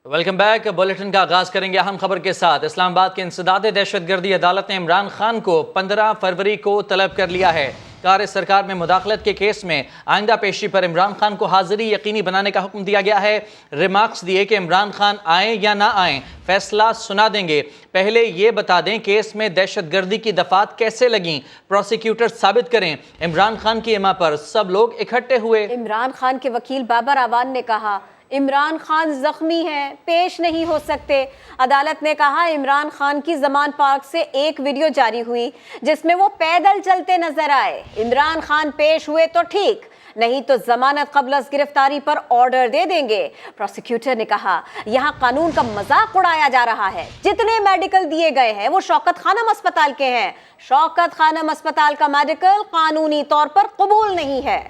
Welcome back. Bulletin کا آغاز کریں گے اہم خبر کے ساتھ۔ اسلام آباد کے انسداد دہشت گردی عدالت نے عمران خان کو 15 فروری کو طلب کر لیا ہے۔ کار سرکار میں مداخلت کے کیس میں آئندہ پیشی پر عمران خان کو حاضری یقینی بنانے کا حکم دیا گیا ہے۔ ریمارکس دیے کہ عمران خان آئیں یا نہ آئیں فیصلہ سنا دیں گے، پہلے یہ بتا دیں کیس میں دہشت گردی کی دفعات کیسے لگیں، پروسیکیوٹر ثابت کریں۔ عمران خان کی اما پر سب لوگ اکٹھے ہوئے۔ عمران خان کے وکیل بابر اعوان نے کہا عمران خان زخمی ہیں، پیش نہیں ہو سکتے۔ عدالت نے کہا عمران خان کی زمان پارک سے ایک ویڈیو جاری ہوئی جس میں وہ پیدل چلتے نظر آئے۔ عمران خان پیش ہوئے تو ٹھیک، نہیں تو ضمانت قبل از گرفتاری پر آرڈر دے دیں گے۔ پروسیکیوٹر نے کہا یہاں قانون کا مذاق اڑایا جا رہا ہے، جتنے میڈیکل دیے گئے ہیں وہ شوکت خانم اسپتال کے ہیں۔ شوکت خانم اسپتال کا میڈیکل قانونی طور پر قبول نہیں ہے۔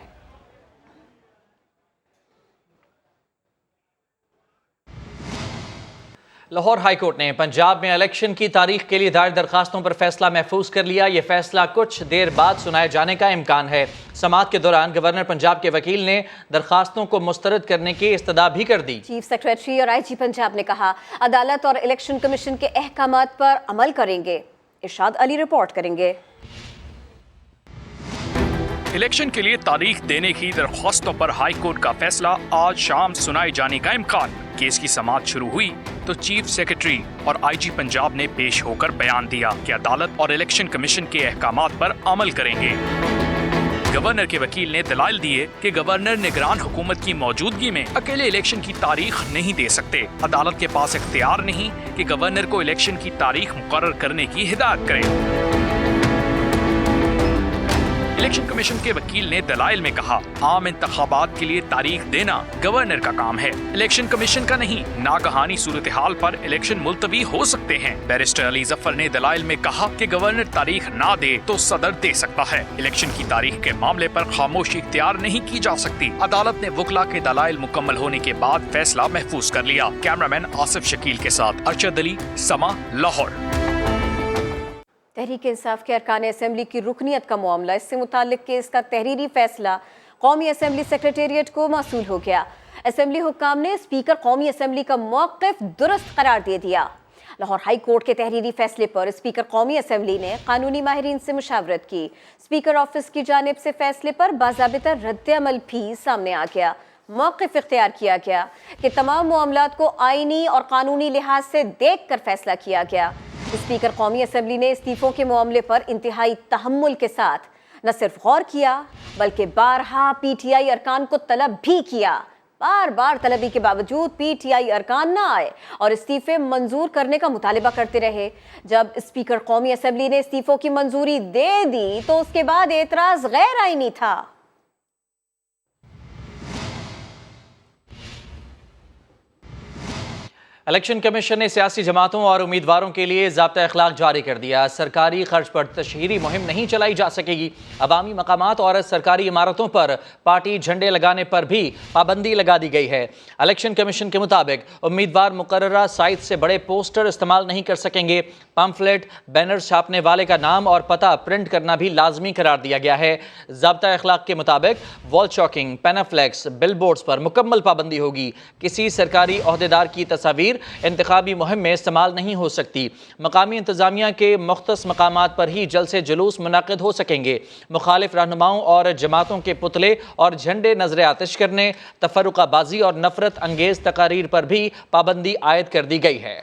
لاہور ہائی کورٹ نے پنجاب میں الیکشن کی تاریخ کے لیے دائر درخواستوں پر فیصلہ محفوظ کر لیا۔ یہ فیصلہ کچھ دیر بعد سنائے جانے کا امکان ہے۔ سماعت کے دوران گورنر پنجاب کے وکیل نے درخواستوں کو مسترد کرنے کی استدعا بھی کر دی۔ چیف سیکریٹری اور آئی جی پنجاب نے کہا عدالت اور الیکشن کمیشن کے احکامات پر عمل کریں گے۔ ارشاد علی رپورٹ کریں گے۔ الیکشن کے لیے تاریخ دینے کی درخواستوں پر ہائی کورٹ کا فیصلہ آج شام سنائے جانے کا امکان۔ کیس کی سماعت شروع ہوئی تو چیف سیکریٹری اور آئی جی پنجاب نے پیش ہو کر بیان دیا کہ عدالت اور الیکشن کمیشن کے احکامات پر عمل کریں گے۔ گورنر کے وکیل نے دلائل دیے کہ گورنر نگران حکومت کی موجودگی میں اکیلے الیکشن کی تاریخ نہیں دے سکتے۔ عدالت کے پاس اختیار نہیں کہ گورنر کو الیکشن کی تاریخ مقرر کرنے کی ہدایت کرے۔ الیکشن کمیشن کے وکیل نے دلائل میں کہا عام انتخابات کے لیے تاریخ دینا گورنر کا کام ہے، الیکشن کمیشن کا نہیں۔ ناگہانی صورتحال پر الیکشن ملتوی ہو سکتے ہیں۔ بیرسٹر علی ظفر نے دلائل میں کہا کہ گورنر تاریخ نہ دے تو صدر دے سکتا ہے۔ الیکشن کی تاریخ کے معاملے پر خاموشی اختیار نہیں کی جا سکتی۔ عدالت نے وکلا کے دلائل مکمل ہونے کے بعد فیصلہ محفوظ کر لیا۔ کیمرامین آصف شکیل کے ساتھ ارشد علی، سما، لاہور۔ تحریک انصاف کے ارکان اسمبلی کی رکنیت کا معاملہ، اس سے متعلق کیس کا تحریری فیصلہ قومی اسمبلی سیکریٹریٹ کو موصول ہو گیا۔ اسمبلی حکام نے اسپیکر قومی اسمبلی کا موقف درست قرار دے دیا۔ لاہور ہائی کورٹ کے تحریری فیصلے پر اسپیکر قومی اسمبلی نے قانونی ماہرین سے مشاورت کی۔ اسپیکر آفس کی جانب سے فیصلے پر باضابطہ رد عمل بھی سامنے آ گیا۔ موقف اختیار کیا گیا کہ تمام معاملات کو آئینی اور قانونی لحاظ سے دیکھ کر فیصلہ کیا گیا۔ اسپیکر قومی اسمبلی نے استعفوں کے معاملے پر انتہائی تحمل کے ساتھ نہ صرف غور کیا بلکہ بارہا پی ٹی آئی ارکان کو طلب بھی کیا۔ بار بار طلبی کے باوجود پی ٹی آئی ارکان نہ آئے اور استعفے منظور کرنے کا مطالبہ کرتے رہے۔ جب اسپیکر قومی اسمبلی نے استعفوں کی منظوری دے دی تو اس کے بعد اعتراض غیر آئینی تھا۔ الیکشن کمیشن نے سیاسی جماعتوں اور امیدواروں کے لیے ضابطہ اخلاق جاری کر دیا۔ سرکاری خرچ پر تشہیری مہم نہیں چلائی جا سکے گی۔ عوامی مقامات اور سرکاری عمارتوں پر پارٹی جھنڈے لگانے پر بھی پابندی لگا دی گئی ہے۔ الیکشن کمیشن کے مطابق امیدوار مقررہ سائز سے بڑے پوسٹر استعمال نہیں کر سکیں گے۔ پمفلٹ، بینر چھاپنے والے کا نام اور پتہ پرنٹ کرنا بھی لازمی قرار دیا گیا ہے۔ ضابطہ اخلاق کے مطابق وال چاکنگ، پینافلیکس، بل بورڈز پر مکمل پابندی ہوگی۔ کسی سرکاری عہدیدار کی تصاویر انتخابی مہم میں استعمال نہیں ہو سکتی۔ مقامی انتظامیہ کے مختص مقامات پر ہی جلسے جلوس منعقد ہو سکیں گے۔ مخالف رہنماؤں اور جماعتوں کے پتلے اور جھنڈے نظر آتش کرنے، تفرقہ بازی اور نفرت انگیز تقاریر پر بھی پابندی عائد کر دی گئی ہے۔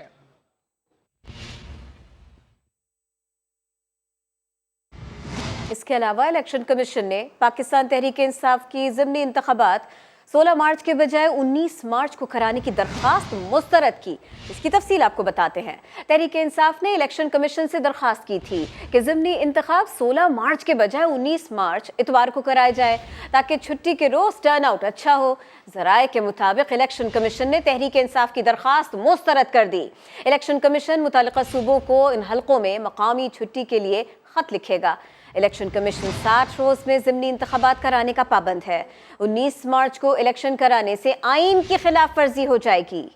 اس کے علاوہ الیکشن کمیشن نے پاکستان تحریک انصاف کی ضمنی انتخابات 16 مارچ کے بجائے 19 مارچ کو کرانے کی درخواست مسترد کی۔ اس کی تفصیل آپ کو بتاتے ہیں۔ تحریک انصاف نے الیکشن کمیشن سے درخواست کی تھی کہ ضمنی انتخاب 16 مارچ کے بجائے 19 مارچ اتوار کو کرائے جائے تاکہ چھٹی کے روز ٹرن آؤٹ اچھا ہو۔ ذرائع کے مطابق الیکشن کمیشن نے تحریک انصاف کی درخواست مسترد کر دی۔ الیکشن کمیشن متعلقہ صوبوں کو ان حلقوں میں مقامی چھٹی کے لیے خط لکھے گا۔ الیکشن کمیشن 60 روز میں ضمنی انتخابات کرانے کا پابند ہے۔ 19 مارچ کو الیکشن کرانے سے آئین کی خلاف ورزی ہو جائے گی۔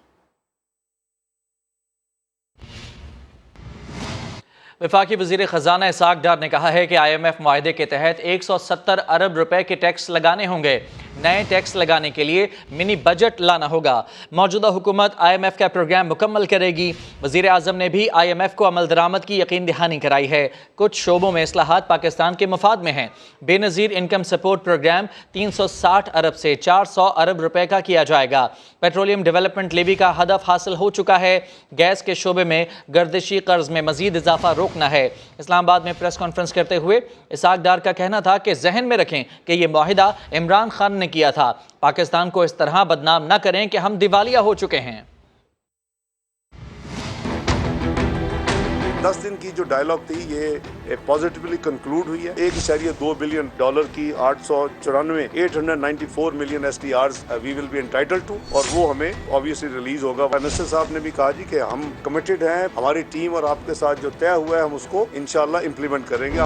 वफाकी वज़ीर ख़जाना इसहाक़ डार ने कहा है कि IMF मुआहदे के तहत 170 अरब रुपए के टैक्स लगाने होंगे। नए टैक्स लगाने के लिए मिनी बजट लाना होगा। मौजूदा हुकूमत IMF का प्रोग्राम मुकम्मल करेगी। वज़ीर आज़म ने भी IMF को अमल दरामद की यकीन दहानी कराई है। कुछ शोबों में इस्लाहात पाकिस्तान के मफाद में हैं। बेनज़ीर इनकम सपोर्ट प्रोग्राम 360 अरब से 400 अरब रुपए का किया जाएगा। पेट्रोलियम डेवलपमेंट लेवी का हदफ हासिल हो चुका है। गैस के शोबे में गर्दिशी कर्ज में मजीद इजाफा रोकना है। इस्लामाबाद में प्रेस कॉन्फ्रेंस करते हुए इसहाक़ डार का कहना था कि जहन में रखें कि ये मुआहिदा इमरान खान ने किया था। पाकिस्तान को इस तरह बदनाम न करें कि हम दिवालिया हो चुके हैं। 10 दिन की जो डायलॉग थी ये पॉजिटिवली कंक्लूड हुई है। $1.2 बिलियन की 894 million SDRs we will be entitled to, और वो हमें ऑब्वियसली रिलीज होगा। मिनिस्टर साहब ने भी कहा जी कि हम कमिटेड हैं, हमारी टीम और आपके साथ जो तय हुआ है हम उसको इंशाल्लाह इम्प्लीमेंट करेंगे।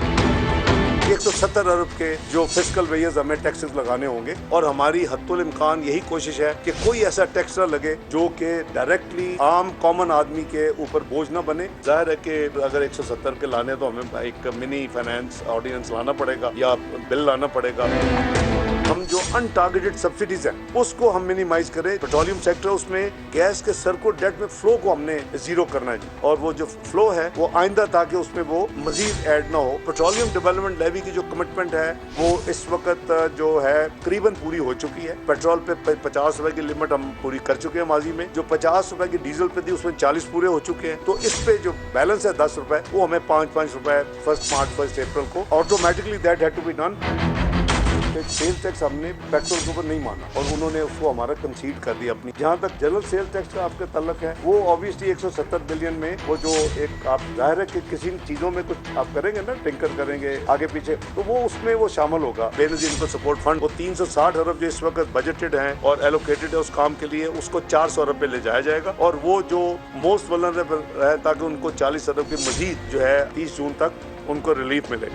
170 अरब के जो फिस्कल वेयर्स हमें टैक्सेस लगाने होंगे, और हमारी हद्दुल इम्कान यही कोशिश है कि कोई ऐसा टैक्स ना लगे जो कि डायरेक्टली आम कॉमन आदमी के ऊपर बोझ ना बने। जाहिर है कि अगर 170 के लाने तो हमें एक मिनी फाइनेंस ऑर्डिनेंस लाना पड़ेगा या बिल लाना पड़ेगा। हम जो अनटारगेटेड सब्सिडीज हैं उसको हम मिनिमाइज करें। पेट्रोलियम सेक्टर, उसमें गैस के सरको डेट में फ्लो को हमने जीरो करना है जी, और वो जो फ्लो है वो आइंदा ताकि उसमें वो मजीद ऐड ना हो। पेट्रोलियम डेवलपमेंट लेवी की जो कमिटमेंट है वो इस वक्त जो है करीबन पूरी हो चुकी है। पेट्रोल पे 50 रुपए की लिमिट हम पूरी कर चुके हैं माजी में। जो 50 रुपए की डीजल पे थी उसमें 40 पूरे हो चुके हैं। तो इस पे जो बैलेंस है 10 रुपए, वो हमें 5 रुपए 1 मार्च 1 अप्रैल को automatically that had to be done. Sale tax हमने पेट्रोल के ऊपर नहीं माना और उन्होंने उसको हमारा कंसीड कर दिया अपनी। जहाँ तक जनरल सेल टैक्स का आपका तल्लक है, वो ऑब्वियसली 170 बिलियन में वो जो एक आप जाहिर है कि किसी चीजों में कुछ आप करेंगे ना, टिंकर करेंगे आगे पीछे, तो वो उसमें वो शामिल होगा। बेनजीर इनको सपोर्ट फंड वो 360 अरब जो इस वक्त बजटेड है और एलोकेटेड है उस काम के लिए, उसको 400 अरब पे ले जाया जाएगा, और वो जो मोस्ट वल्नरेबल है ताकि उनको 40 अरब की मजीद जो है 30 जून तक उनको रिलीफ मिले।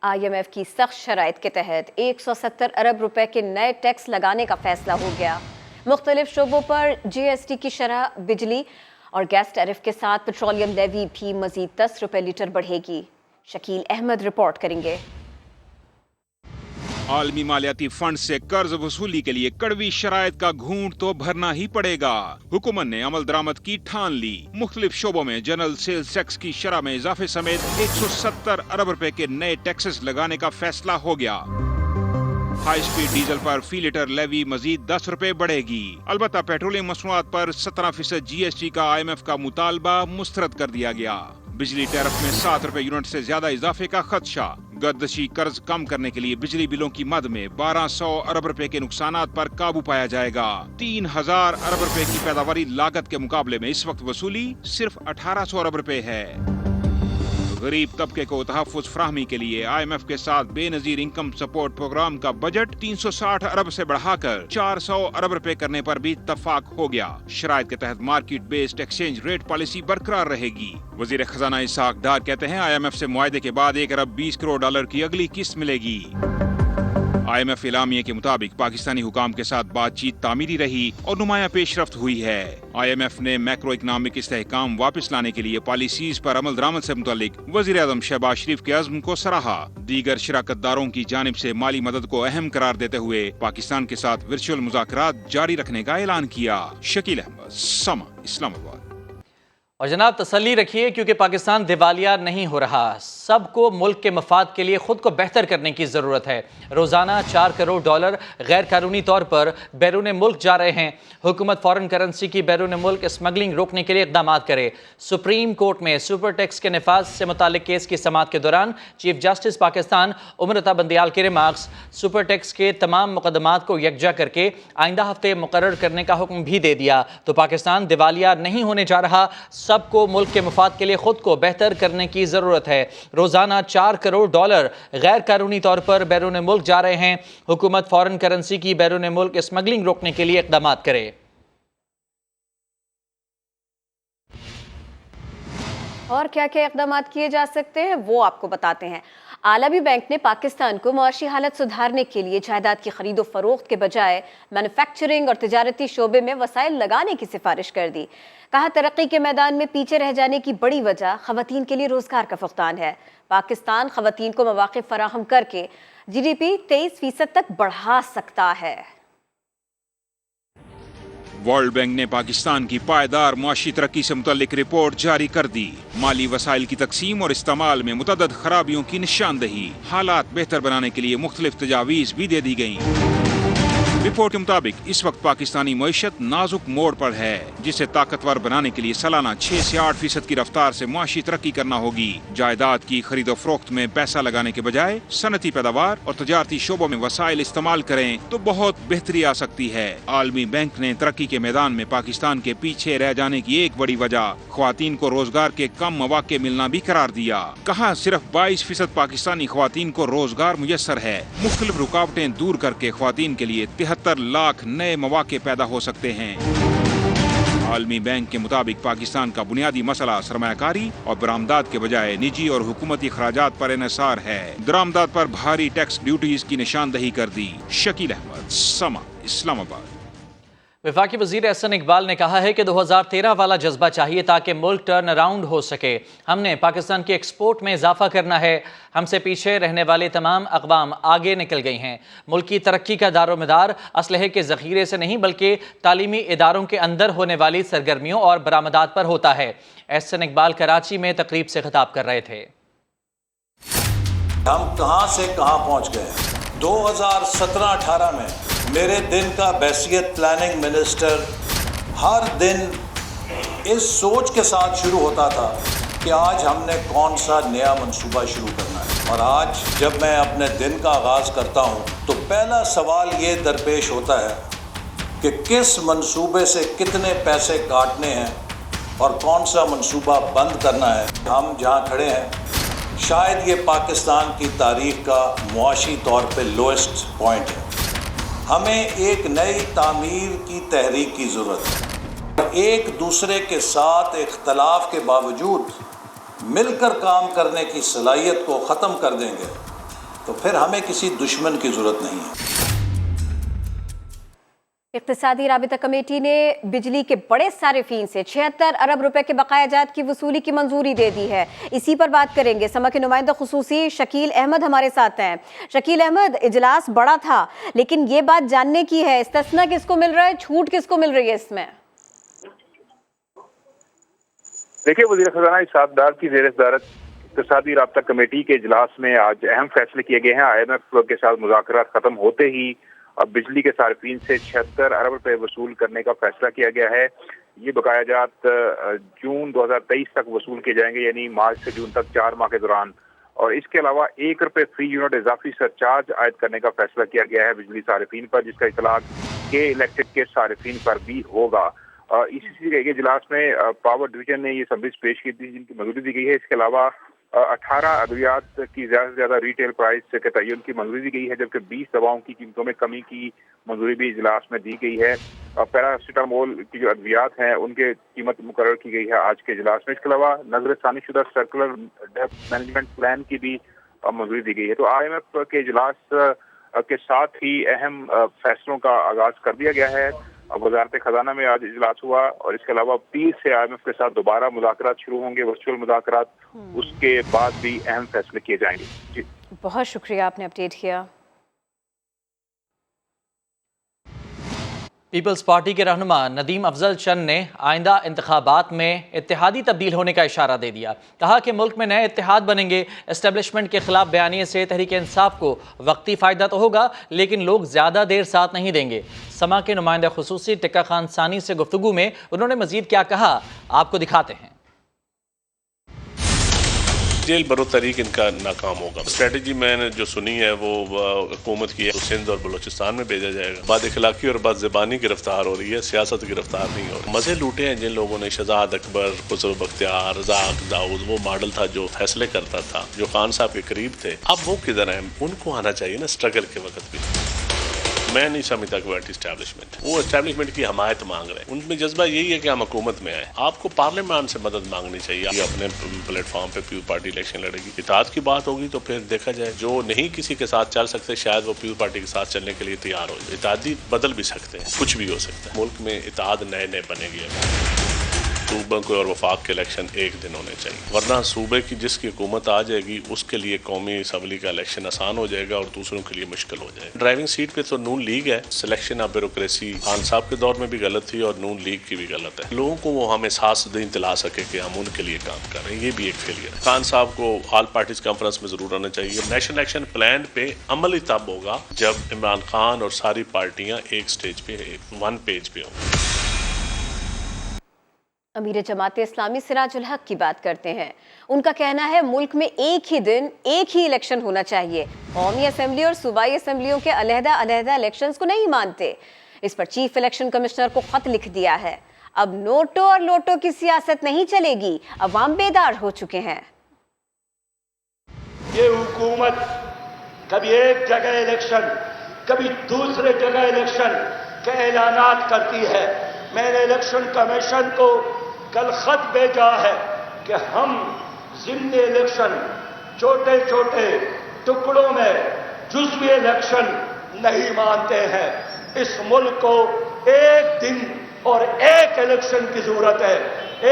IMF की सख्त शराइत के तहत 170 अरब रुपए के नए टैक्स लगाने का फैसला हो गया। मुख्तलिफ शोबों पर GST की शरह, बिजली और गैस टैरिफ के साथ पेट्रोलियम लेवी भी मजीद 10 रुपए लीटर बढ़ेगी। शकील अहमद रिपोर्ट करेंगे। आलमी मालियाती फंड से कर्ज वसूली के लिए कड़वी शराइत का घूंट तो भरना ही पड़ेगा। हुकूमत ने अमल दरामद की ठान ली। मुख्तलिफ शोबों में जनरल सेल्स टैक्स की शरह में इजाफे समेत 170 अरब रुपए के नए टैक्सेस लगाने का फैसला हो गया। हाई स्पीड डीजल पर फी लीटर लेवी मजीद 10 रुपए बढ़ेगी। अलबत्ता पेट्रोलियम मसनूआत पर 17% GST का IMF का मुतालबा मुस्तरद कर दिया गया। बिजली टैरिफ में 7 रुपए यूनिट से ज्यादा इजाफे का खदशा। गर्दशी कर्ज कम करने के लिए बिजली बिलों की मद में 1200 अरब रुपए के नुकसानात पर काबू पाया जाएगा। 3000 अरब रुपए की पैदावारी लागत के मुकाबले में इस वक्त वसूली सिर्फ 1800 अरब रुपए है। गरीब तबके को तहफ़्फ़ुज़ फराहमी के लिए IMF के साथ बेनजीर इनकम सपोर्ट प्रोग्राम का बजट 360 अरब से बढ़ाकर 400 अरब रुपए करने पर भी इत्तफाक हो गया। शराइत के तहत market based exchange rate policy बरकरार रहेगी। वजीर खजाना इसहाक़ डार कहते हैं IMF से मुआहदे के बाद 1 अरब 20 करोड़ डॉलर की अगली किस्त मिलेगी। IMF इलामिये के मुताबिक पाकिस्तानी हुकाम के साथ बातचीत तामीरी रही और नुमाया पेशरफ्त हुई है। IMF ने मैक्रो इकनॉमिक इस्तेहकाम वापस लाने के लिए पॉलिसीज पर अमल दरामद से मुतालिक वज़ीर आज़म शहबाज शरीफ के अज़्म को सराहा। दीगर शिराकतदारों की जानिब से माली मदद को अहम करार देते हुए पाकिस्तान के साथ वर्चुअल मुज़ाकरात जारी रखने का ऐलान किया। शकील अहमद, समा, इस्लामाबाद। और जनाब तसल्ली रखिए क्योंकि पाकिस्तान दिवालिया नहीं हो रहा। सबको मुल्क के मफाद के लिए खुद को बेहतर करने की ज़रूरत है। रोज़ाना 4 करोड़ डॉलर गैर कानूनी तौर पर बैरून मुल्क जा रहे हैं। हुकूमत फ़ॉरेन करेंसी की बैरून मुल्क स्मगलिंग रोकने के लिए इक़दाम करे। सुप्रीम कोर्ट में सुपर टैक्स के नफाज से मुतालिक केस की समाअत के दौरान चीफ जस्टिस पाकिस्तान उमरता बंदियाल के रिमार्क्स, सुपर टैक्स के तमाम मुकदमात को यकजा करके आइंदा हफ्ते मुकर्रर करने का हुक्म भी दे दिया। तो पाकिस्तान दिवालिया नहीं होने जा रहा। सबको मुल्क के मफाद के लिए खुद को बेहतर करने की ज़रूरत है। रोज़ाना 4 करोड़ डॉलर गैर कानूनी तौर पर बैरून मुल्क जा रहे हैं। हुकूमत फ़ॉरेन करेंसी की बैरून मुल्क स्मगलिंग रोकने के लिए इक़दाम करे। और क्या क्या इक़दाम किए जा सकते हैं वो आपको बताते हैं। आलमी बैंक ने पाकिस्तान को मुआशी हालत सुधारने के लिए जायदाद की खरीद व फरोख्त के बजाय मैन्युफैक्चरिंग और तिजारती शोबे में वसाइल लगाने की सिफारिश कर दी। कहा, तरक्की के मैदान में पीछे रह जाने की बड़ी वजह खवातीन के लिए रोजगार का फुकदान है। पाकिस्तान खवातीन को मौक़े फराहम करके GDP 23% तक बढ़ा सकता है। वर्ल्ड बैंक ने पाकिस्तान की पायदार मुआशी तरक्की से मुतल्लिक रिपोर्ट जारी कर दी। माली वसाइल की तकसीम और इस्तेमाल में मुतअद्दिद खराबियों की निशानदही, हालात बेहतर बनाने के लिए मुख्तलिफ तजावीज़ भी दे दी गईं। रिपोर्ट के मुताबिक इस वक्त पाकिस्तानी मईशत नाजुक मोड़ पर है, जिसे ताकतवर बनाने के लिए सालाना 6 से 8% की रफ्तार से मुआशी तरक्की करना होगी। जायदाद की खरीद और फरोख्त में पैसा लगाने के बजाय सनती पैदावार और तजारती शोबों में वसाइल इस्तेमाल करें तो बहुत बेहतरी आ सकती है। आलमी बैंक ने तरक्की के मैदान में पाकिस्तान के पीछे रह जाने की एक बड़ी वजह ख्वातीन को रोजगार के कम मौके मिलना भी करार दिया। कहा, सिर्फ 22% पाकिस्तानी ख्वातीन को रोजगार मुयस्सर है। मुख्तलिफ रुकावटें दूर करके ख्वातीन के लिए 73 लाख नए मौके पैदा हो सकते हैं। आलमी बैंक के मुताबिक पाकिस्तान का बुनियादी मसला सरमायाकारी और बरामदात के बजाय निजी और हुकूमती खराजात पर इन्हिसार है। दरामदात पर भारी टैक्स ड्यूटीज की निशानदही कर दी। शकील अहमद, समा, इस्लामाबाद। वफाकी वज़ीर एहसन इकबाल ने कहा है कि 2013 वाला जज्बा चाहिए ताकि मुल्क टर्न अराउंड हो सके। हमने पाकिस्तान की एक्सपोर्ट में इजाफा करना है। हमसे पीछे रहने वाले तमाम अक़वाम आगे निकल गई हैं। मुल्क की तरक्की का दारोमदार असलहे के ज़ख़ीरे से नहीं बल्कि तालीमी इदारों के अंदर होने वाली सरगर्मियों और बरामदात पर होता है। एहसन इकबाल कराची में तकरीब से खिताब कर रहे थे। हम कहां से कहां पहुंच गए। 2017-18 में मेरे दिन का बैसियत प्लानिंग मिनिस्टर हर दिन इस सोच के साथ शुरू होता था कि आज हमने कौन सा नया मंसूबा शुरू करना है। और आज जब मैं अपने दिन का आगाज़ करता हूं तो पहला सवाल ये दरपेश होता है कि किस मंसूबे से कितने पैसे काटने हैं और कौन सा मंसूबा बंद करना है। हम जहां खड़े हैं शायद ये पाकिस्तान की तारीख का मुआशी तौर पे लोएस्ट पॉइंट है। हमें एक नई तामीर की तहरीक की ज़रूरत है। एक दूसरे के साथ इख्तलाफ के बावजूद मिलकर काम करने की सलाहियत को ख़त्म कर देंगे तो फिर हमें किसी दुश्मन की ज़रूरत नहीं है। इक़्तिसादी राबिता कमेटी ने बिजली के बड़े सारिफीन से 76 अरब रुपए के बकाया जात की वसूली की मंजूरी दे दी है। इसी पर बात करेंगे। समा के नुमाइंदा खुसूसी शकील अहमद हमारे साथ हैं। शकील अहमद, इजलास बड़ा था लेकिन ये बात जानने की है, इस्तिस्ना किसको मिल रहा है, छूट किसको मिल रही है इसमें? देखिए, वज़ीर ख़ज़ाना इसाक़ डार की ज़ेर सदारत इक़्तिसादी राबिता कमेटी के इजलास में आज अहम फैसले किए गए हैं। IMF के साथ मुज़ाकरात ख़त्म होते ही अब बिजली के सार्फिन से 76 अरब रुपए वसूल करने का फैसला किया गया है। ये बकाया जात जून 2023 तक वसूल किए जाएंगे, यानी मार्च से जून तक 4 माह के दौरान। और इसके अलावा 1 रुपए फी यूनिट इजाफी सरचार्ज आयद करने का फैसला किया गया है बिजली सार्फिन पर, जिसका इतलाक के इलेक्ट्रिक के सार्फिन पर भी होगा। इसी के इजलास में पावर डिवीजन ने ये सबमिट पेश की थी जिनकी मंजूरी दी गई है। इसके अलावा 18 अद्वियात की ज़्यादा से ज़्यादा रिटेल प्राइस के तयन की मंजूरी दी गई है, जबकि 20 दवाओं की कीमतों में कमी की मंजूरी भी इजलास में दी गई है। पैरासिटामोल की जो अद्वियात हैं उनके कीमत मुकर्रर की गई है आज के इजलास में। इसके अलावा नजरसानी शुदा सर्कुलर डेप्थ मैनेजमेंट प्लान की भी मंजूरी दी गई है। तो IMF के इजलास के साथ ही अहम फैसलों का आगाज कर दिया गया है। वजारत खजाना में आज इजलास हुआ और इसके अलावा 30 से IMF के साथ दोबारा मुज़ाकरात शुरू होंगे, वर्चुअल मुज़ाकरात। उसके बाद भी अहम फैसले किए जाएंगे। जी, बहुत शुक्रिया, आपने अपडेट किया। पीपल्स पार्टी के रहनुमा नदीम अफजल चंद ने आइंदा इंतखाबात में इत्तेहादी तब्दील होने का इशारा दे दिया। कहा कि मुल्क में नए इत्तेहाद बनेंगे। एस्टेब्लिशमेंट के खिलाफ बयानिए से तहरीक इंसाफ को वक्ती फ़ायदा तो होगा लेकिन लोग ज़्यादा देर साथ नहीं देंगे। समा के नुमाइंदा खुसूसी टिक्का खान सानी से गुफ्तगू में उन्होंने मजीद क्या कहा, आपको दिखाते हैं। जेल बरो तरीक इनका नाकाम होगा। स्ट्रेटजी मैंने जो सुनी है वो हुकूमत की है, सिंध और बलोचिस्तान में भेजा जाएगा। बाद इखलाकी और बाद ज़बानी गिरफ्तार हो रही है, सियासत गिरफ्तार नहीं हो रही। मज़े लूटे हैं जिन लोगों ने। शहजाद अकबर, खुसरो बख्तियार, रज़ाक दाऊद, वो मॉडल था जो फैसले करता था, जो खान साहब के करीब थे। अब वो किधर हैं? उनको आना चाहिए ना स्ट्रगल के वक्त भी। मैं नहीं समझता कि वो एंटी एस्टैब्लिशमेंट, वो एस्टैब्लिशमेंट की हमायत मांग रहे हैं। उनमें जज्बा यही है कि हम हुकूमत में आए। आपको पार्लियामेंट से मदद मांगनी चाहिए। अपने प्लेटफॉर्म पे पीपल पार्टी इलेक्शन लड़ेगी, इत्तेहाद की बात होगी तो फिर देखा जाए, जो नहीं किसी के साथ चल सकते शायद वो पीपल पार्टी के साथ चलने के लिए तैयार हो जाए। इत्तेहादी बदल भी सकते हैं, कुछ भी हो सकता है। मुल्क में इत्तेहाद नए नए बनेगी। सूबे को और वफाक के इलेक्शन एक दिन होने चाहिए, वरना सूबे की जिसकी हुकूमत आ जाएगी उसके लिए कौमी असम्बली का इलेक्शन आसान हो जाएगा और दूसरों के लिए मुश्किल हो जाएगा। ड्राइविंग सीट पे तो नून लीग है। सिलेक्शन ऑफ ब्यूरोक्रेसी खान साहब के दौर में भी गलत थी और नून लीग की भी गलत है। लोगों को वो हमें एहसास दिला सके कि हम उनके लिए काम कर रहे हैं, ये भी एक फेलियर है। खान साहब को ऑल पार्टीज कॉन्फ्रेंस में जरूर आना चाहिए। नेशनल एक्शन प्लान पे अमल ही तब होगा जब इमरान खान और सारी पार्टियां एक स्टेज पे, वन पेज पे हों। अमीर जमात इस्लामी सिराजुल हक की बात करते हैं। उनका कहना है मुल्क में एक ही दिन एक ही इलेक्शन होना चाहिए। कौमी असेंबली और सूबाई असेंबलियों के अलहदा अलहदा इलेक्शंस को नहीं मानते। इस पर चीफ इलेक्शन कमिश्नर को खत लिख दिया है। अब नोटो और लोटो की सियासत नहीं चलेगी, अवाम बेदार हो चुके हैं। ये हुकूमत कभी एक जगह इलेक्शन, कभी दूसरे जगह इलेक्शन के ऐलानात करती है। मैंने इलेक्शन कमीशन को कल खत भेजा है कि हम ज़िम्नी इलेक्शन, छोटे छोटे टुकड़ों में जुज़वी इलेक्शन नहीं मानते हैं। इस मुल्क को एक दिन और एक इलेक्शन की जरूरत है।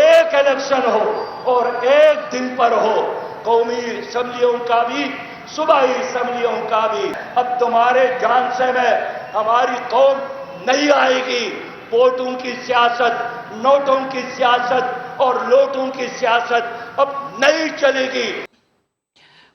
एक इलेक्शन हो और एक दिन पर हो, कौमी असम्बलियों का भी, सूबाई असम्बलियों का भी। अब तुम्हारे जान से में हमारी कौम नहीं आएगी। वोटों की सियासत, नोटों की सियासत और लोटों की सियासत अब नहीं चलेगी।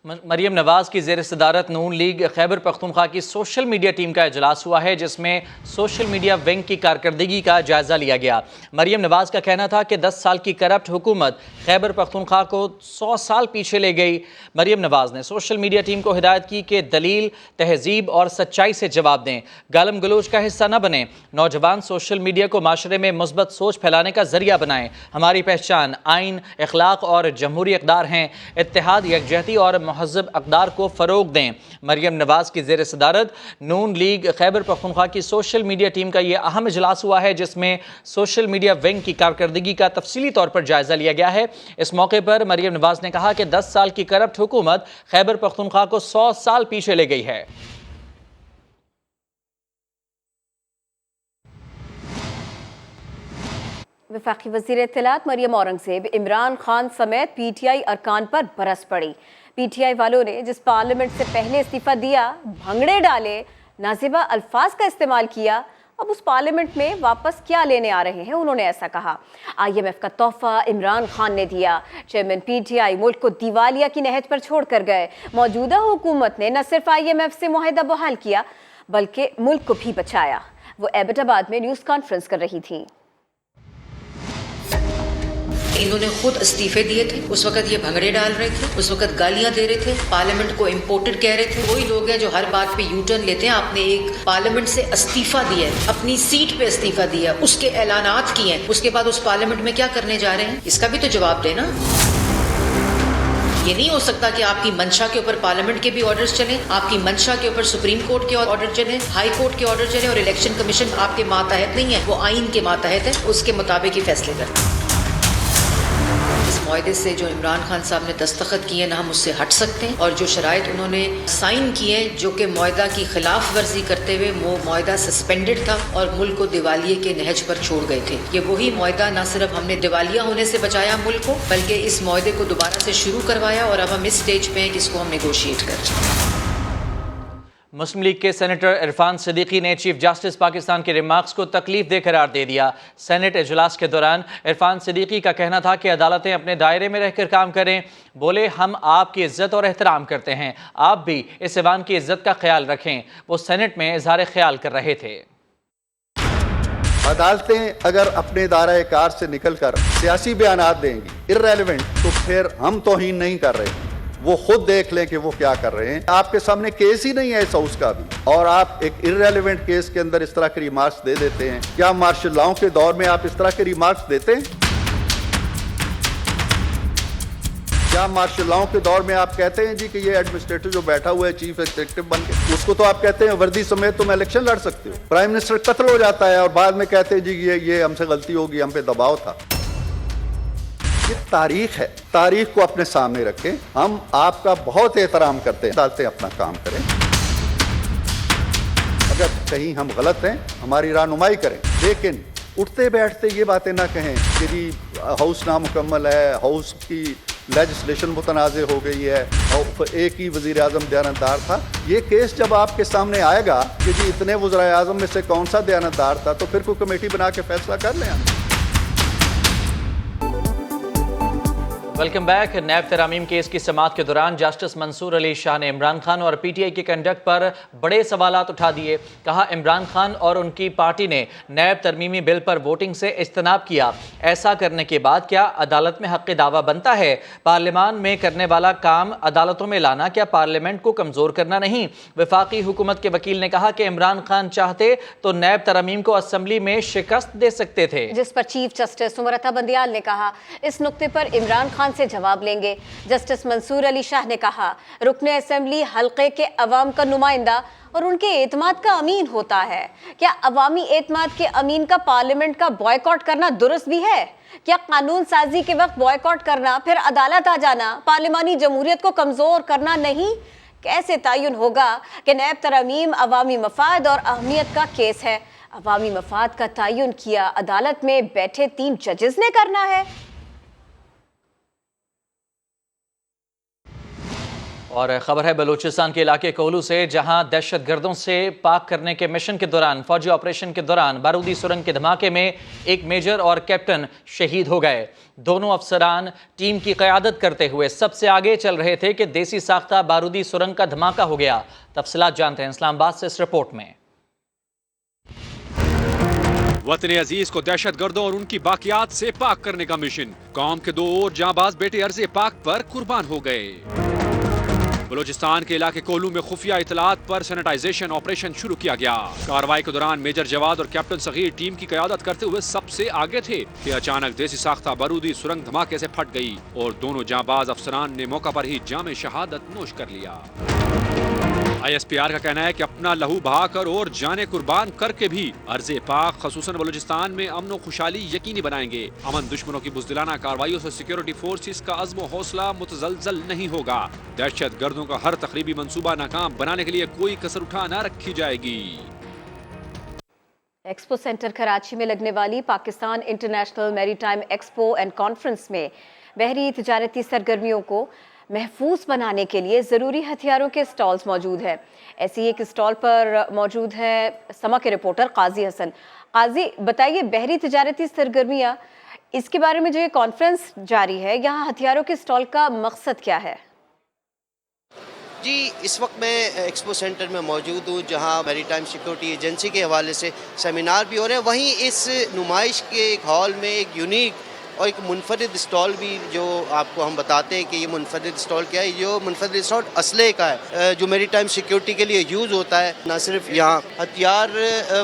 मरियम नवाज की ज़ेर सदारत नून लीग खैबर पख्तूनख्वा की सोशल मीडिया टीम का इजलास हुआ है, जिसमें सोशल मीडिया विंग की कारकर्दगी का जायज़ा लिया गया। मरियम नवाज का कहना था कि 10 साल की करप्ट हुकूमत खैबर पख्तूनख्वा को 100 साल पीछे ले गई। मरियम नवाज ने सोशल मीडिया टीम को हिदायत की कि दलील, तहजीब और सच्चाई से जवाब दें, गालम गलोच का हिस्सा न बने। नौजवान सोशल मीडिया को माशरे में मुस्बत सोच फैलाने का जरिया बनाएं। हमारी पहचान आइन, अखलाक और जमहूरी इक़दार हैं। इत्तेहाद, यकजहती और महज़ब अक़दार को फ़रोग़ दें। मरियम नवाज की ज़ेर सदारत नून लीग खैबर पख्तूनख्वा की सोशल मीडिया टीम का ये अहम इजलास हुआ है, जिसमें सोशल मीडिया विंग की कारकर्दगी का तफसीली तौर पर जायज़ा लिया गया है। इस मौके पर मरियम नवाज ने कहा कि 10 साल की करप्ट हुकूमत खैबर पख्तूनख्वा को 100 साल पीछे ले गई है। वफाकी वज़ीर इत्तलात मरियम औरंगज़ेब इमरान खान समेत PTI अरकान पर बरस पड़ी। PTI वालों ने जिस पार्लियामेंट से पहले इस्तीफा दिया, भंगड़े डाले, नाज़िबा अल्फाज का इस्तेमाल किया, अब उस पार्लियामेंट में वापस क्या लेने आ रहे हैं। उन्होंने ऐसा कहा, IMF का तोहफा इमरान खान ने दिया। चेयरमैन PTI मुल्क को दिवालिया की नहज पर छोड़ कर गए। मौजूदा हुकूमत ने न सिर्फ IMF से मुआहदा बहाल किया बल्कि मुल्क को भी बचाया। वो एबटाबाद में न्यूज़ कॉन्फ्रेंस कर रही थी। इन्होंने खुद इस्तीफे दिए थे, उस वक्त ये भंगड़े डाल रहे थे, उस वक्त गालियां दे रहे थे, पार्लियामेंट को इम्पोर्टेड कह रहे थे। वही लोग हैं जो हर बात पे यू टर्न लेते हैं। आपने एक पार्लियामेंट से इस्तीफा दिया है, अपनी सीट पे इस्तीफा दिया, उसके ऐलानात किए हैं, उसके बाद उस पार्लियामेंट में क्या करने जा रहे हैं, इसका भी तो जवाब देना। ये नहीं हो सकता कि आपकी मंशा के ऊपर पार्लियामेंट के भी ऑर्डर्स चले, आपकी मंशा के ऊपर सुप्रीम कोर्ट के ऑर्डर चले, हाई कोर्ट के ऑर्डर चले और इलेक्शन कमीशन आपके मातहत नहीं है, वो आइन के मातहत है, उसके मुताबिक ही फैसले करते। इस मुआहदे से जो इमरान खान साहब ने दस्तखत किए ना हम उससे हट सकते हैं, और जो शराइत उन्होंने साइन किए जो कि मुआहदा की खिलाफ वर्जी करते हुए वो मुआहदा सस्पेंडेड था और मुल्क को दिवालिये के नहज पर छोड़ गए थे। ये वही मुआहदा न सिर्फ हमने दिवालिया होने से बचाया मुल्क को, बल्कि इस मुआहदे को दोबारा से शुरू करवाया और अब हम इस स्टेज पे हैं कि इसको हम नेगोशिएट कर रहे हैं। मुस्लिम लीग के सेनेटर इरफान सिद्दीकी ने चीफ जस्टिस पाकिस्तान के रिमार्क्स को तकलीफ दे करार दे दिया। सेनेट इजलास के दौरान इरफान सिद्दीकी का कहना था कि अदालतें अपने दायरे में रहकर काम करें। बोले, हम आपकी इज्जत और एहतराम करते हैं, आप भी इस ऐवान की इज्जत का ख्याल रखें। वो सेनेट में इजहार ख्याल कर रहे थे। अदालतें अगर अपने दायरे कार से निकलकर सियासी बयानात देंगी इर्रेलेवेंट, तो फिर हम तौहीन नहीं कर रहे, वो खुद देख लें कि वो क्या कर रहे हैं। आपके सामने केस ही नहीं है इस हाउस का भी, और आप एक इर्रेलेवेंट केस के अंदर इस तरह के रिमार्क्स दे देते हैं। क्या मार्शल लॉ के दौर में आप इस तरह के रिमार्क्स देते हैं? क्या मार्शल लॉ के दौर में आप कहते हैं जी कि ये एडमिनिस्ट्रेटर जो बैठा हुआ है चीफ एग्जीक्यूटिव बन के, उसको तो आप कहते हैं वर्दी समेत तुम इलेक्शन लड़ सकते हो। प्राइम मिनिस्टर कत्ल हो जाता है और बाद में कहते हैं जी ये हमसे गलती होगी, हम पे दबाव था। ये तारीख है, तारीख को अपने सामने रखें। हम आपका बहुत एहतराम करते हैं, डालते हैं, अपना काम करें। अगर कहीं हम गलत हैं हमारी रहनुमाई करें, लेकिन उठते बैठते ये बातें ना कहें कि जी हाउस नामुकम्मल है, हाउस की लेजिस्लेशन मुतनाज़ हो गई है और एक ही वज़ीर आज़म दयानतदार था। ये केस जब आपके सामने आएगा कि जी इतने वज़ीर आज़म में से कौन सा दयानतदार था, तो फिर कोई कमेटी बना के फैसला कर लें। Welcome back. नैब तरामीम केस की समाअत के दौरान जस्टिस मंसूर अली शाह ने इमरान खान और पीटीआई के कंडक्ट पर बड़े सवालात उठा दिए। कहा इमरान खान और उनकी पार्टी ने नैब तरमीमी बिल पर वोटिंग से इज्तनाब किया। ऐसा करने के बाद क्या अदालत में हक़ दावा बनता है? पार्लियामान में करने वाला काम अदालतों में लाना क्या पार्लियामेंट को कमज़ोर करना नहीं? वफाकी हुकूमत के वकील ने कहा कि इमरान खान चाहते तो नैब तरामीम को असम्बली में शिकस्त दे सकते थे, जिस पर चीफ जस्टिस उमर बंदियाल ने कहा इस नुक्ते पर इमरान खान से जवाब लेंगे। जस्टिस मंसूर अली शाह ने कहा रुकने असेंबली हल्के के अवाम का नुमाइंदा और उनके एतमाद का अमीन होता है। क्या अवामी एतमाद के अमीन का पार्लियामेंट का बॉयकॉट करना दुरुस्त भी है? क्या कानून साजी के वक्त बॉयकॉट करना फिर अदालत आ जाना पार्लियामानी जमहूरियत को कमजोर करना नहीं? कैसे तयन होगा कि नैब तरमीम अवामी मफाद और अहमियत का केस है? अवामी मफाद का तयन किया अदालत में बैठे 3 जजेस ने करना है। और खबर है बलूचिस्तान के इलाके कोहलू से, जहां दहशतगर्दों से पाक करने के मिशन के दौरान फौजी ऑपरेशन के दौरान बारूदी सुरंग के धमाके में एक मेजर और कैप्टन शहीद हो गए। दोनों अफसरान टीम की क़यादत करते हुए सबसे आगे चल रहे थे कि देसी साख्ता बारूदी सुरंग का धमाका हो गया। तफसीलात जानते हैं इस्लामाबाद से इस रिपोर्ट में। वतन अजीज को दहशतगर्दों और उनकी बाकियात से पाक करने का मिशन, कौम के 2 और जांबाज बेटे अर्ज़े पाक पर कुर्बान हो गए। बलूचिस्तान के इलाके कोलू में खुफिया इतलात पर सैनिटाइजेशन ऑपरेशन शुरू किया गया। कार्रवाई के दौरान मेजर जवाद और कैप्टन सगीर टीम की क़यादत करते हुए सबसे आगे थे कि अचानक देसी साख्ता बारूदी सुरंग धमाके से फट गई और दोनों जांबाज अफसरान ने मौका पर ही जामे शहादत नोश कर लिया। ISPR का कहना है कि अपना लहू बहाकर और जाने कुर्बान करके भी अर्ज़े पाक खसूसन बलूचिस्तान में अमन व खुशहाली यकीनी बनाएंगे। अमन दुश्मनों की बुज़दिलाना कार्रवाइयों से सिक्योरिटी फोर्सेस का अज़्म व हौसला मुतज़लज़ल नहीं होगा। दहशत गर्दों का हर तकरीबी मंसूबा नाकाम बनाने के लिए कोई कसर उठा न रखी जाएगी। एक्सपो सेंटर कराची में लगने वाली Pakistan international maritime expo and conference में बहरी तिजारती सरगर्मियों को महफूज बनाने के लिए ज़रूरी हथियारों के स्टॉल्स मौजूद है। ऐसी एक स्टॉल पर मौजूद है समा के रिपोर्टर काजी हसन। काजी, बताइए बहरी तिजारती सरगर्मियाँ, इसके बारे में जो ये कॉन्फ्रेंस जारी है, यहाँ हथियारों के स्टॉल का मकसद क्या है? जी, इस वक्त मैं एक्सपो सेंटर में मौजूद हूँ, जहाँ मैरीटाइम सिक्योरिटी एजेंसी के हवाले से सेमिनार भी हो रहे हैं। वहीं इस नुमाइश के एक हॉल में एक यूनिक और एक मुनफरिद स्टॉल भी, जो आपको हम बताते हैं कि ये मुनफरिद स्टॉल क्या है। ये मुनफरिद स्टॉल असले का है जो मैरीटाइम सिक्योरिटी के लिए यूज़ होता है। न सिर्फ यहाँ हथियार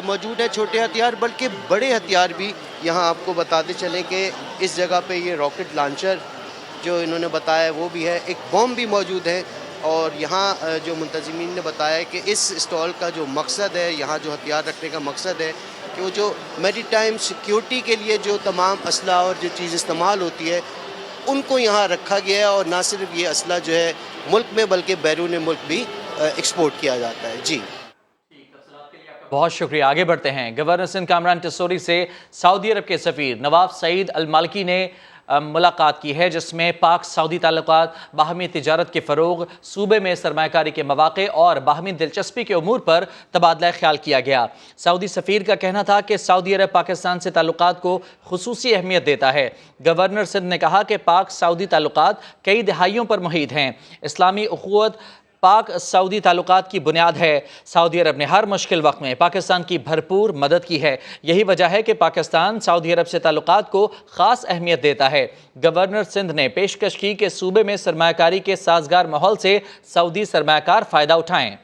मौजूद है, छोटे हथियार, बल्कि बड़े हथियार भी यहाँ आपको बताते चलें कि इस जगह पे ये रॉकेट लॉन्चर जो इन्होंने बताया वो भी है, एक बम भी मौजूद है। और यहाँ जो मुंतज़मीन ने बताया कि इस स्टॉल का जो मकसद है, यहाँ जो हथियार रखने का मकसद है कि वो जो मैरीटाइम सिक्योरिटी के लिए जो तमाम असला और जो चीज़ इस्तेमाल होती है उनको यहाँ रखा गया है। और ना सिर्फ ये असला जो है मुल्क में बल्कि बैरून मुल्क भी एक्सपोर्ट किया जाता है। जी, बहुत शुक्रिया। आगे बढ़ते हैं। गवर्नर सिंध कामरान टिस्सोरी से सऊदी अरब के सफ़ीर नवाफ सईद अल मालिकी ने मुलाकात की है, जिसमें पाक सऊदी ताल्लुकात, बाहमी तिजारत के फ़रोग़, सूबे में सरमायाकारी के मौक़े और बाहमी दिलचस्पी के उमूर पर तबादला ख्याल किया गया। सऊदी सफ़ीर का कहना था कि सऊदी अरब पाकिस्तान से ताल्लुकात को खुसूसी अहमियत देता है। गवर्नर सिंध ने कहा कि पाक सऊदी ताल्लुकात कई दहाइयों पर मुहीत हैं। इस्लामी उख़ुवत पाक सऊदी ताल्लुकात की बुनियाद है। सऊदी अरब ने हर मुश्किल वक्त में पाकिस्तान की भरपूर मदद की है। यही वजह है कि पाकिस्तान सऊदी अरब से ताल्लुकात को ख़ास अहमियत देता है। गवर्नर सिंध ने पेशकश की कि सूबे में सरमायाकारी के साजगार माहौल से सऊदी सरमायाकार फ़ायदा उठाएं।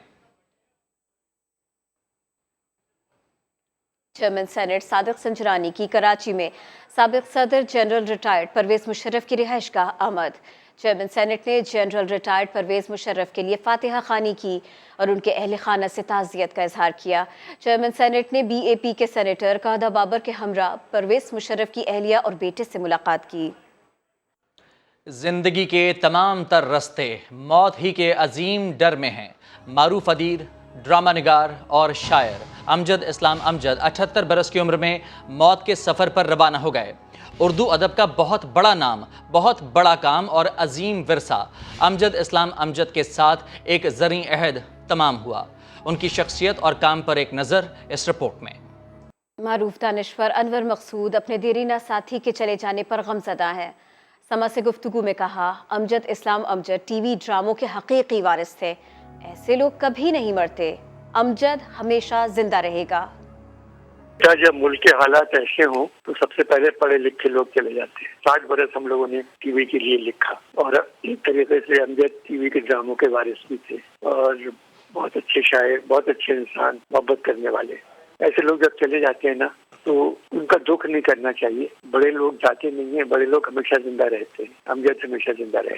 चेयरमैन सेनेट सादिक संजरानी की कराची में साबिक सदर जनरल रिटायर्ड परवेज़ मुशर्रफ की रिहाइश गाह आमद। چیئرمین سینٹ نے جنرل ریٹائرڈ پرویز مشرف کے لیے فاتحہ خوانی کی اور ان کے اہل خانہ سے تعزیت کا اظہار کیا۔ چیئرمین سینٹ نے بی اے پی کے سینیٹر قادہ بابر کے ہمراہ پرویز مشرف کی اہلیہ اور بیٹے سے ملاقات کی۔ زندگی کے تمام تر رستے موت ہی کے عظیم ڈر میں ہیں۔ معروف ادیب، ڈرامہ نگار اور شاعر امجد اسلام امجد 78 برس کی عمر میں موت کے سفر پر روانہ ہو گئے۔ اردو ادب کا بہت بڑا نام، بہت بڑا کام اور عظیم ورثہ امجد اسلام امجد کے ساتھ ایک زرعی عہد تمام ہوا۔ ان کی شخصیت اور کام پر ایک نظر اس رپورٹ میں۔ معروف دانشور انور مقصود اپنے دیرینہ ساتھی کے چلے جانے پر غمزدہ ہیں۔ سما سے گفتگو میں کہا، امجد اسلام امجد ٹی وی ڈراموں کے حقیقی وارث تھے۔ ایسے لوگ کبھی نہیں مرتے۔ امجد ہمیشہ زندہ رہے گا۔ جب ملک کے حالات ایسے ہوں تو سب سے پہلے پڑھے لکھے لوگ چلے جاتے ہیں۔ 60 برس ہم لوگوں نے ٹی وی کے لیے لکھا اور ایک طریقے سے امجد ٹی وی کے ڈراموں کے وارث بھی تھے اور بہت اچھے شاعر، بہت اچھے انسان، محبت کرنے والے۔ ایسے لوگ جب چلے جاتے ہیں نا تو ان کا دکھ نہیں کرنا چاہیے۔ بڑے لوگ جاتے نہیں ہیں، بڑے لوگ ہمیشہ زندہ رہتے ہیں۔ امجد ہمیشہ زندہ رہے۔